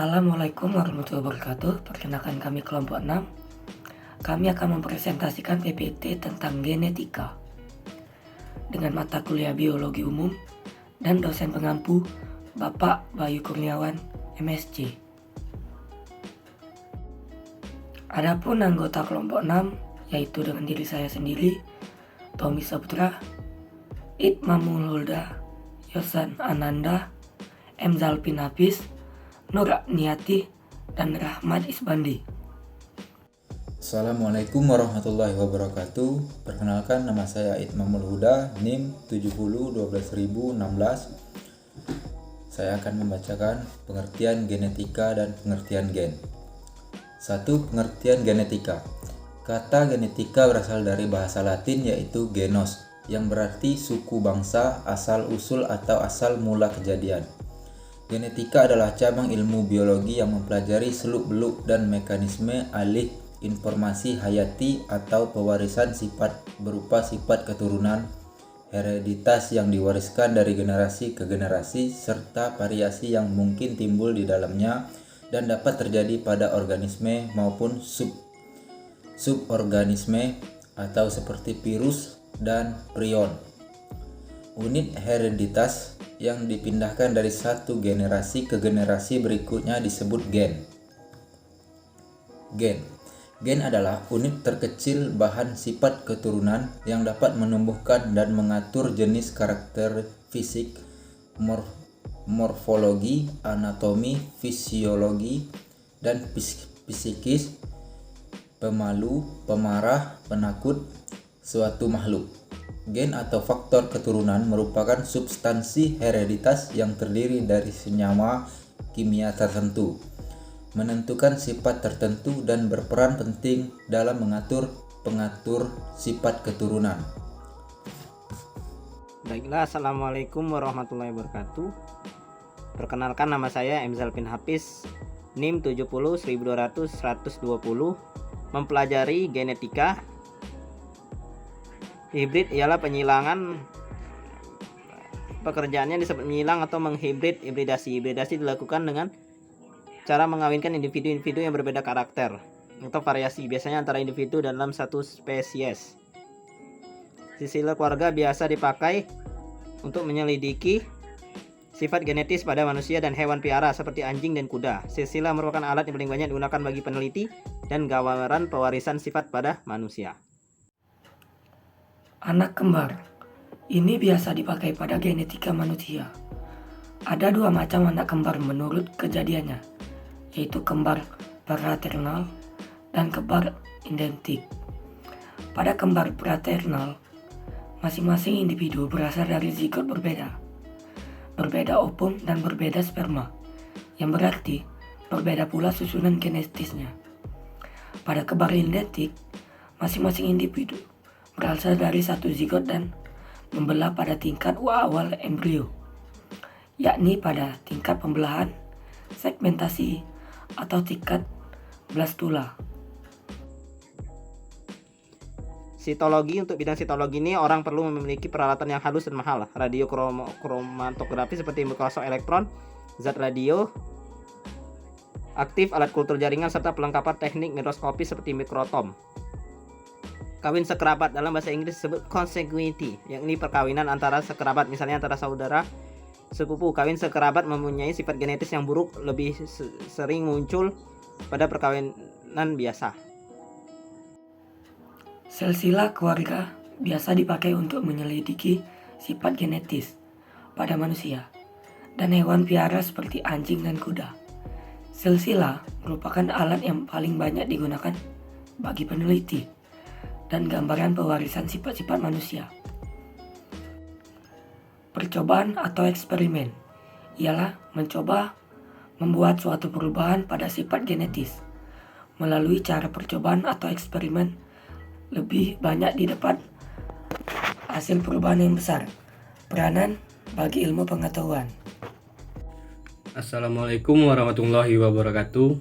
Assalamualaikum warahmatullahi wabarakatuh. Perkenalkan kami kelompok 6. Kami akan mempresentasikan PPT tentang genetika dengan mata kuliah biologi umum dan dosen pengampu Bapak Bayu Kurniawan, MSc. Adapun anggota kelompok 6 yaitu dengan diri saya sendiri, Tommy Saputra, Itmamul Huda, Yosan Ananda, M. Zalpin Hafiz, Nur Niati, dan Rahmat Isbandi. Assalamualaikum warahmatullahi wabarakatuh. Perkenalkan, nama saya Itmamul Huda, NIM 7012016. Saya akan membacakan pengertian genetika dan pengertian gen. 1. Pengertian genetika. Kata genetika berasal dari bahasa Latin yaitu genos, yang berarti suku bangsa, asal usul atau asal mula kejadian. Genetika adalah cabang ilmu biologi yang mempelajari seluk-beluk dan mekanisme alih informasi hayati atau pewarisan sifat berupa sifat keturunan, hereditas yang diwariskan dari generasi ke generasi, serta variasi yang mungkin timbul di dalamnya dan dapat terjadi pada organisme maupun suborganisme atau seperti virus dan prion. Unit hereditas yang dipindahkan dari satu generasi ke generasi berikutnya disebut gen. Gen adalah unit terkecil bahan sifat keturunan yang dapat menumbuhkan dan mengatur jenis karakter fisik, morfologi, anatomi, fisiologi, dan psikis, pemalu, pemarah, penakut suatu makhluk. Gen atau faktor keturunan merupakan substansi hereditas yang terdiri dari senyawa kimia tertentu, menentukan sifat tertentu dan berperan penting dalam pengatur sifat keturunan. Baiklah, Assalamualaikum warahmatullahi wabarakatuh. Perkenalkan, nama saya M. Zalpin Hafiz, NIM 701200-120, mempelajari genetika. Hibrid ialah penyilangan. Pekerjaannya disebut menyilang atau menghibrid. Hibridasi dilakukan dengan cara mengawinkan individu-individu yang berbeda karakter atau variasi, biasanya antara individu dalam satu spesies. Silsilah keluarga biasa dipakai untuk menyelidiki sifat genetis pada manusia dan hewan piara seperti anjing dan kuda. Silsilah merupakan alat yang paling banyak digunakan bagi peneliti dan gambaran pewarisan sifat pada manusia. Anak kembar. Ini biasa dipakai pada genetika manusia. Ada dua macam anak kembar menurut kejadiannya, yaitu kembar fraternal dan kembar identik. Pada kembar fraternal, masing-masing individu berasal dari zigot berbeda ovum dan berbeda sperma, yang berarti berbeda pula susunan genetisnya. Pada kembar identik, masing-masing individu berasal dari satu zigot dan membelah pada tingkat awal embrio, yakni pada tingkat pembelahan, segmentasi, atau tingkat blastula. Sitologi. Untuk bidang sitologi ini orang perlu memiliki peralatan yang halus dan mahal. Radio kromatografi seperti mikroskop elektron, zat radio aktif, alat kultur jaringan, serta pelengkapan teknik mikroskopi seperti mikrotom. Kawin sekerabat dalam bahasa Inggris disebut consanguinity, yakni perkawinan antara sekerabat, misalnya antara saudara sepupu. Kawin sekerabat mempunyai sifat genetis yang buruk, lebih sering muncul pada perkawinan biasa. Silsilah keluarga biasa dipakai untuk menyelidiki sifat genetis pada manusia dan hewan piara seperti anjing dan kuda. Silsilah merupakan alat yang paling banyak digunakan bagi peneliti dan gambaran pewarisan sifat-sifat manusia. Percobaan atau eksperimen ialah mencoba membuat suatu perubahan pada sifat genetis. Melalui cara percobaan atau eksperimen, lebih banyak didapat hasil perubahan yang besar. Peranan bagi ilmu pengetahuan. Assalamualaikum warahmatullahi wabarakatuh.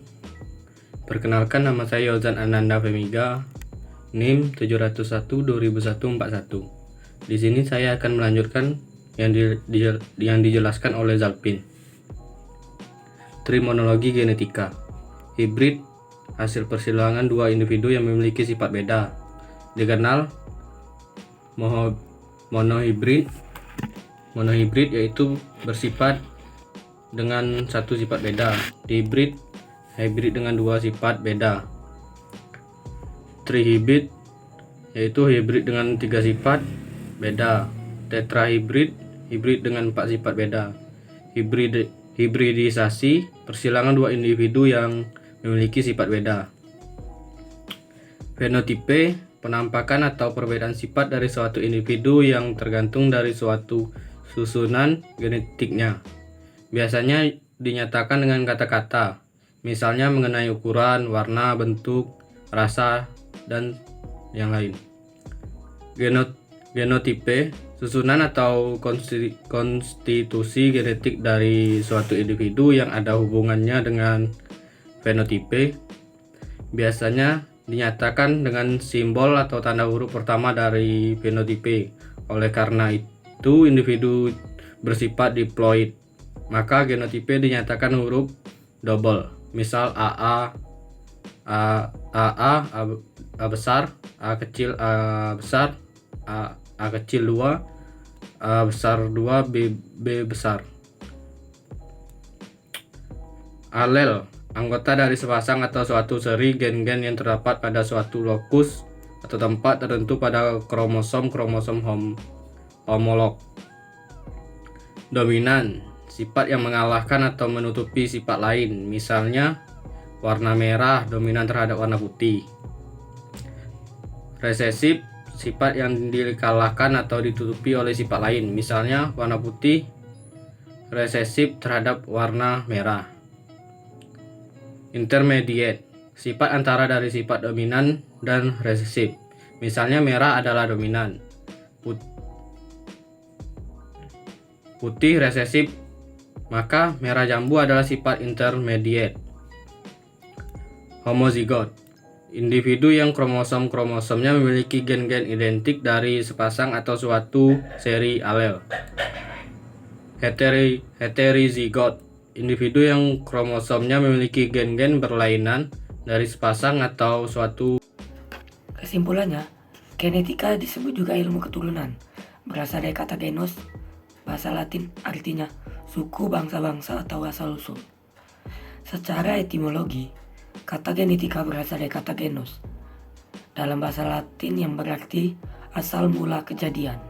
Perkenalkan, nama saya Yosan Ananda Femiga, NIM 701-2001-41. Di sini saya akan melanjutkan yang dijelaskan oleh Zalpin. Trimonologi genetika. Hibrid, hasil persilangan dua individu yang memiliki sifat beda. Dikenal monohibrid. Monohibrid yaitu bersifat dengan satu sifat beda. Hibrid, hibrid dengan dua sifat beda. Trihibrid yaitu hibrid dengan tiga sifat beda. Tetrahibrid, hibrid dengan empat sifat beda. Hibridisasi, persilangan dua individu yang memiliki sifat beda. Fenotipe, penampakan atau perbedaan sifat dari suatu individu yang tergantung dari suatu susunan genetiknya. Biasanya dinyatakan dengan kata-kata, misalnya mengenai ukuran, warna, bentuk, rasa, dan yang lain. Genotipe, susunan atau konstitusi genetik dari suatu individu yang ada hubungannya dengan fenotipe. Biasanya dinyatakan dengan simbol atau tanda huruf pertama dari fenotipe. Oleh karena itu, individu bersifat diploid, maka genotipe dinyatakan huruf double. Misal AA, A besar, A kecil, A besar, A kecil 2, A besar 2, B besar. Alel, anggota dari sepasang atau suatu seri gen-gen yang terdapat pada suatu lokus atau tempat tertentu pada kromosom homolog. Dominan, sifat yang mengalahkan atau menutupi sifat lain, misalnya warna merah dominan terhadap warna putih. Resesif, sifat yang dikalahkan atau ditutupi oleh sifat lain, misalnya warna putih resesif terhadap warna merah. Intermediate, sifat antara dari sifat dominan dan resesif, misalnya merah adalah dominan, putih resesif, maka merah jambu adalah sifat intermediate. Homozigot, individu yang kromosomnya memiliki gen-gen identik dari sepasang atau suatu seri alel. Heterozigot, individu yang kromosomnya memiliki gen-gen berlainan dari sepasang atau suatu. Kesimpulannya, genetika disebut juga ilmu keturunan, berasal dari kata genus, bahasa Latin artinya suku, bangsa-bangsa atau asal-usul. Secara etimologi, kata genetika berasal dari kata genus, dalam bahasa Latin yang berarti asal mula kejadian.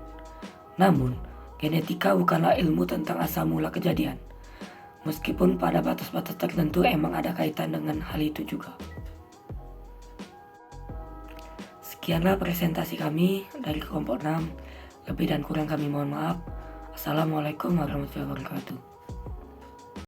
Namun, genetika bukanlah ilmu tentang asal mula kejadian, meskipun pada batas-batas tertentu emang ada kaitan dengan hal itu juga. Sekianlah presentasi kami dari kelompok 6. Lebih dan kurang kami mohon maaf. Assalamualaikum warahmatullahi wabarakatuh.